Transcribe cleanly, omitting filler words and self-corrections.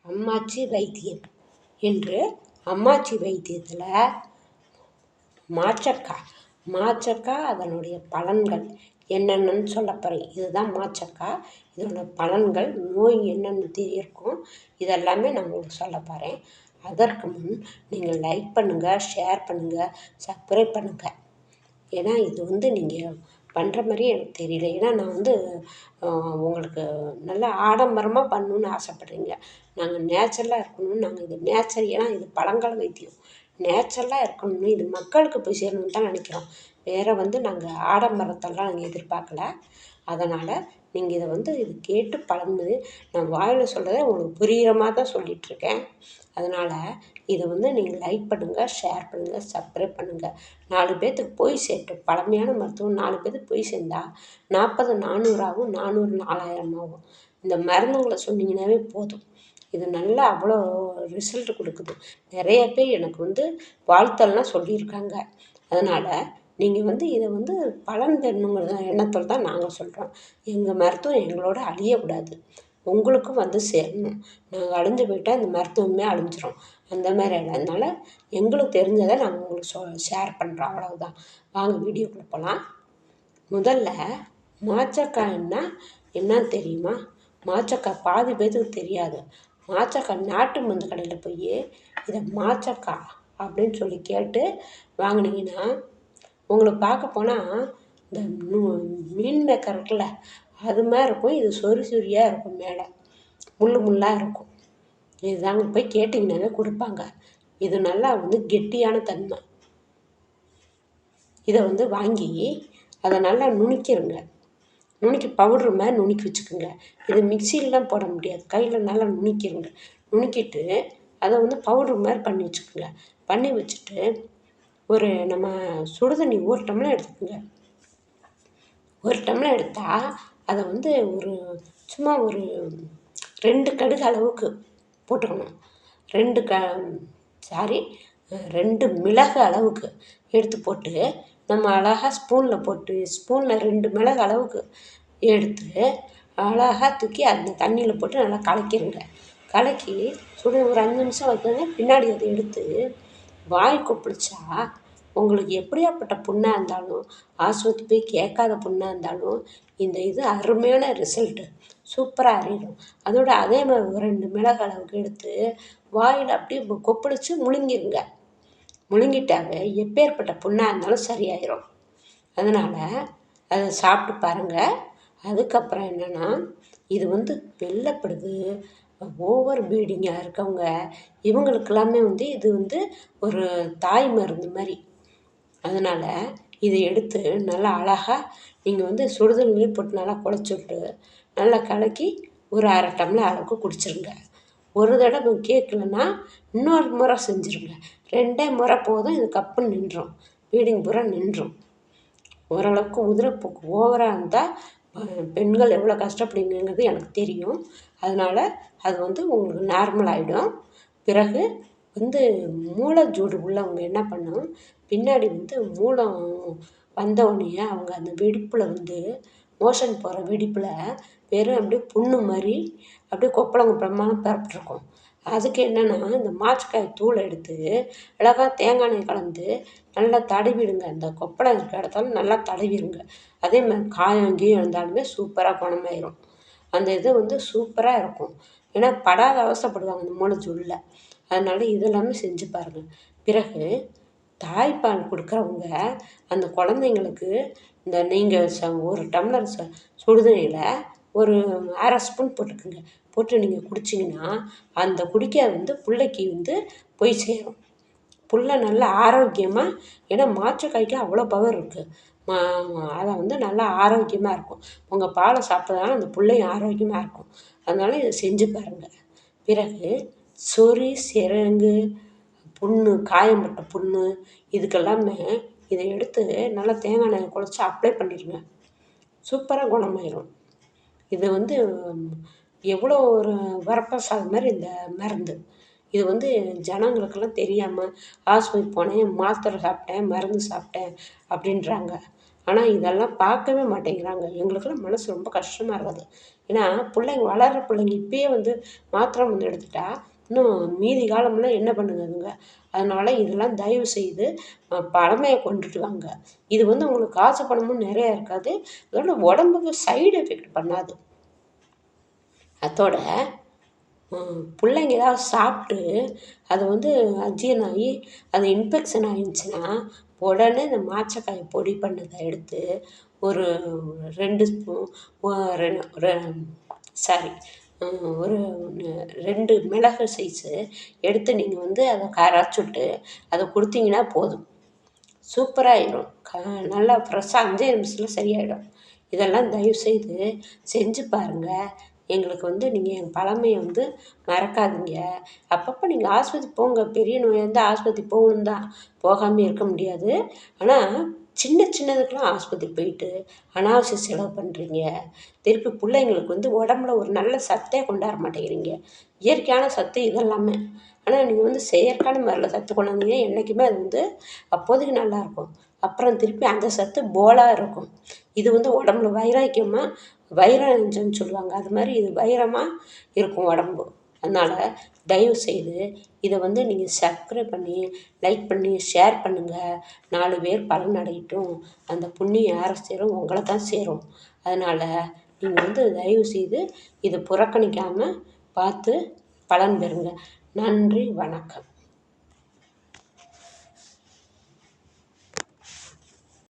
அம்மாச்சி வைத்தியம் என்று அம்மாச்சி வைத்தியத்தில் மாச்சக்காய் அதனுடைய பலன்கள் என்னென்னு சொல்ல போகிறேன். இதுதான் மாச்சக்காய், இதனோட பலன்கள், நோய் என்னென்னு இருக்கும், இதெல்லாமே நான் உங்களுக்கு சொல்ல போகிறேன். அதற்கு முன் நீங்கள் லைக் பண்ணுங்கள், ஷேர் பண்ணுங்கள், சப்ஸ்கிரைப் பண்ணுங்கள். ஏன்னா இது நீங்கள் பண்ணுற மாதிரி எனக்கு தெரியல. ஏன்னா நான் உங்களுக்கு நல்லா ஆடம்பரமாக பண்ணணுன்னு ஆசைப்பட்றீங்க. நாங்கள் நேச்சுரலாக இருக்கணும்னு நாங்கள் இது நேச்சர், ஏன்னா இது பழங்கால வைத்தியம், நேச்சுரலாக இருக்கணும்னு இது மக்களுக்கு போய் சேரணும்னு தான் நினைக்கிறோம். வேறு நாங்கள் ஆடம்பரத்தெல்லாம் நாங்கள் எதிர்பார்க்கல. அதனால் நீங்கள் இதை இது கேட்டு பழகுனது, நான் வாயில் சொல்கிறத உங்களுக்கு புரிகிற மாதிரி தான் சொல்லிகிட்ருக்கேன். அதனால் இதை நீங்கள் லைக் பண்ணுங்கள், ஷேர் பண்ணுங்கள், சப்ஸ்கிரைப் பண்ணுங்கள். 4 பேர்த்துக்கு போய் சேரட்டும். பழமையான மருத்துவம் 4 பேர்த்துக்கு போய் சேர்ந்தா 40 400 ஆகும், 400 4000 ஆகும். இந்த மருந்துங்களை சொன்னீங்கன்னாவே போதும். இது நல்லா அவ்வளோ ரிசல்ட் கொடுக்குது. நிறைய பேர் எனக்கு வாழ்த்தெல்லாம் சொல்லியிருக்காங்க. அதனால் நீங்கள் இதை பலன் பெறணுங்கிற எண்ணத்தில் தான் நாங்கள் சொல்கிறோம். எங்கள் மருத்துவம் எங்களோட அழியக்கூடாது, உங்களுக்கும் சேரணும். நாங்கள் அழிஞ்சு போயிட்டால் இந்த மருத்துவமே அழிஞ்சிரும். அந்த மாதிரி அதனால் எங்களுக்கு தெரிஞ்சதை நாங்கள் உங்களுக்கு ஷேர் பண்ணுறோம், அவ்வளவுதான். வாங்க வீடியோக்குள்ளே போகலாம். முதல்ல மாச்சக்காய்ன்னா என்னன்னு தெரியுமா? மாச்சக்காய் பாதி பேருக்கு தெரியாது. மாச்சக்காய் நாட்டு மருந்து கடையில் போய் இதை மாச்சக்காய் அப்படின்னு சொல்லி கேட்டு வாங்கினீங்கன்னா, உங்களுக்கு பார்க்க போனால் இந்த மீன் மேக்கர் இருக்குல்ல, அது மாதிரி இருக்கும். இது சொறி சொறியாக இருக்கும், மேலே முள்ளாக இருக்கும். இதுதாங்க போய் கேட்டிங்கன்னாவே கொடுப்பாங்க. இது நல்லா கெட்டியான தன்மை. இதை வாங்கி அதை நல்லா நுணுக்கிடுங்க. நுணுக்கி பவுட்ரு மாதிரி நுணுக்கி வச்சுக்கோங்க. இது மிக்சியிலலாம் போட முடியாது, கையில் நல்லா நுணுக்கிடுங்க. நுணுக்கிட்டு அதை பவுட்ரு மாதிரி பண்ணி வச்சுக்கோங்க. பண்ணி வச்சுட்டு ஒரு நம்ம சுடுதண்ணி 1 டம்ளர் எடுத்துக்கோங்க. 1 டம்ளர் எடுத்தால் அதை ஒரு சும்மா ஒரு 2 கடுகு அளவுக்கு போட்டுக்கணும். 2 மிளகு அளவுக்கு எடுத்து போட்டு, நம்ம அழகாக ஸ்பூனில் போட்டு, ஸ்பூனில் 2 மிளகு அளவுக்கு எடுத்து அழகாக தூக்கி அந்த தண்ணியில் போட்டு நல்லா கலக்கிடுங்க. கலக்கி ஒரு 5 நிமிஷம் வைக்கோங்க. பின்னாடி அதை எடுத்து வாய் கொப்பளிச்சா உங்களுக்கு எப்படியாப்பட்ட புண்ணாக இருந்தாலும், ஆஸ்பத்திரி போய் கேட்காத புண்ணாக இருந்தாலும், இது அருமையான ரிசல்ட்டு, சூப்பராக அறியும். அதே மாதிரி ஒரு 2 மிளகு அளவுக்கு எடுத்து வாயில் அப்படியே கொப்பளித்து முழுங்கிருங்க. முழுங்கிட்டாவே எப்பேற்பட்ட புண்ணாக இருந்தாலும் சரியாயிடும். அதனால் அதை சாப்பிட்டு பாருங்கள். அதுக்கப்புறம் என்னென்னா, இது வெள்ளப்படுது, ஓவர் ப்ளீடிங்காக இருக்கவங்க, இவங்களுக்கெல்லாமே இது ஒரு தாய் மருந்து மாதிரி. அதனால் இதை எடுத்து நல்லா அழகாக நீங்கள் சுடுதண்ணிலே போட்டு நல்லா குழச்சி விட்டு நல்லா கலக்கி ஒரு 1/2 டம்ளர் அளவுக்கு குடிச்சிருங்க. ஒரு தடவை கேட்கலன்னா இன்னொரு முறை செஞ்சுருங்க. 2 முறை போதும், இது கப்புன்னு நின்றும், ப்ளீடிங் பூரா நின்றும். ஓரளவுக்கு உதிரப்போக்கு ஓவராக இருந்தால் பெண்கள் எவ்வளோ கஷ்டப்படுவீங்கிறது எனக்கு தெரியும். அதனால் அது உங்களுக்கு நார்மல் ஆகிடும். பிறகு மூலச்சூடு உள்ளவங்க என்ன பண்ணணும், பின்னாடி மூலம் வந்தவுடனே அவங்க அந்த வெடிப்பில் மோஷன் போகிற வெடிப்பில் வெறும் அப்படியே புண்ணு மாதிரி அப்படியே கொப்பளமாக பரப்பிட்டுருக்கும். அதுக்கு என்னென்னா, இந்த மாச்சக்காய் தூளை எடுத்து அழகாக தேங்காய் எண்ணெய் கலந்து நல்லா தடவிடுங்க. அந்த கொப்பளம் இருக்கிற இடத்துல நல்லா தடவிடுங்க. அதே மாதிரி காயம் கீயம் இருந்தாலுமே சூப்பராக குணமாயிரும். அந்த இது சூப்பராக இருக்கும். ஏன்னா படாத அவஸ்தைப்படுவாங்க இந்த மூலச்சூடில். அதனால் இதெல்லாமே செஞ்சு பாருங்கள். பிறகு தாய்ப்பால் கொடுக்குறவங்க அந்த குழந்தைங்களுக்கு நீங்கள் 1 டம்ளர் சுடுதண்ணியில் ஒரு 1/2 ஸ்பூன் போட்டுக்குங்க. போட்டு நீங்கள் குடிச்சிங்கன்னா அந்த குடிக்க பிள்ளைக்கு போய் சேரும். புள்ள நல்லா ஆரோக்கியமாக, ஏன்னா மாச்சக்காய்க்கு அவ்வளோ பவர் இருக்குது. அதை நல்லா ஆரோக்கியமாக இருக்கும். உங்கள் பாலை சாப்பிட்றதுனால அந்த பிள்ளையும் ஆரோக்கியமாக இருக்கும். அதனால் இதை செஞ்சு பாருங்கள். பிறகு சொறி சிரங்கு புண்ணு, காயம்பட்ட புண்ணு, இதுக்கெல்லாமே இதை எடுத்து நல்லா தேங்காய் எண்ணெய் குழச்சி அப்ளை பண்ணிடுங்க. சூப்பராக குணமாயிரும். இது எவ்வளோ ஒரு வரப்பிரசாதம் மாதிரி இந்த மருந்து. இது ஜனங்களுக்கெல்லாம் தெரியாமல் ஆஸ்பத்திரி போனேன், மாத்திரை சாப்பிட்டேன், மருந்து சாப்பிட்டேன் அப்படின்றாங்க. ஆனால் இதெல்லாம் பார்க்கவே மாட்டேங்கிறாங்க. எங்களுக்கெல்லாம் மனசு ரொம்ப கஷ்டமாக இருக்குது. ஏன்னா பிள்ளைங்க வளர்கிற பிள்ளைங்க இப்பயே வந்து மாத்திரை மருந்து எடுத்துட்டா இன்னும் மீதி காலம்லாம் என்ன பண்ணுங்க அதுங்க? அதனால் இதெல்லாம் தயவு செய்து பழமையை கொண்டுட்டு வாங்க. இது வந்து உங்களுக்கு காசு பணமும் நிறையா இருக்காது. அதோட உடம்புக்கு சைடு எஃபெக்ட் பண்ணாது. அதோட பிள்ளைங்க ஏதாவது சாப்பிட்டு அது வந்து அஜீரணம் ஆகி அது இன்ஃபெக்ஷன் ஆகிருந்துச்சின்னா உடனே இந்த மாச்சக்காய் பொடி பண்ணதை எடுத்து ஒரு 2 ஸ்பூன் சாரி ஒரு 2 மிளகு சைஸு எடுத்து நீங்கள் வந்து அதை கரைச்சுட்டு அதை கொடுத்தீங்கன்னா போதும். சூப்பராகிடும். நல்லா ஃப்ரெஷ்ஷாக 5 நிமிஷத்தில் சரியாயிடும். இதெல்லாம் தயவுசெய்து செஞ்சு பாருங்கள். எங்களுக்கு வந்து நீங்கள் என் பழமையை வந்து மறக்காதீங்க. அப்பப்போ நீங்கள் ஆஸ்பத்திரி போங்க. பெரிய நோயாக இருந்தால் ஆஸ்பத்திரி போகணும் தான், போகாமல் இருக்க முடியாது. ஆனால் சின்ன சின்னதுக்கெல்லாம் ஆஸ்பத்திரி போயிட்டு அனாவசிய செலவு பண்ணுறீங்க. திருப்பி பிள்ளைங்களுக்கு வந்து உடம்புல ஒரு நல்ல சத்தே கொண்டாட மாட்டேங்கிறீங்க. இயற்கையான சத்து இதெல்லாமே. ஆனால் நீங்கள் வந்து செயற்கையான முறையில் சத்து கொண்டாந்தீங்கன்னா என்றைக்குமே அது வந்து அப்போதைக்கு நல்லாயிருக்கும். அப்புறம் திருப்பி அந்த சத்து போலாக இருக்கும். இது வந்து உடம்புல வைராக்கியமாக வைரம் நெஞ்சம்னு சொல்லுவாங்க. அது மாதிரி இது வைரமாக இருக்கும் உடம்பு. அதனால் தயவுசெய்து இதை வந்து நீங்கள் சப்ஸ்கிரைப் பண்ணி, லைக் பண்ணி, ஷேர் பண்ணுங்கள். 4 பேர் பலன் அடையட்டும். அந்த புண்ணியம் யாரை சேரும்? உங்களை தான் சேரும். அதனால் நீங்கள் வந்து தயவுசெய்து இதை புறக்கணிக்காமல் பார்த்து பலன் பெறுங்க. நன்றி, வணக்கம்.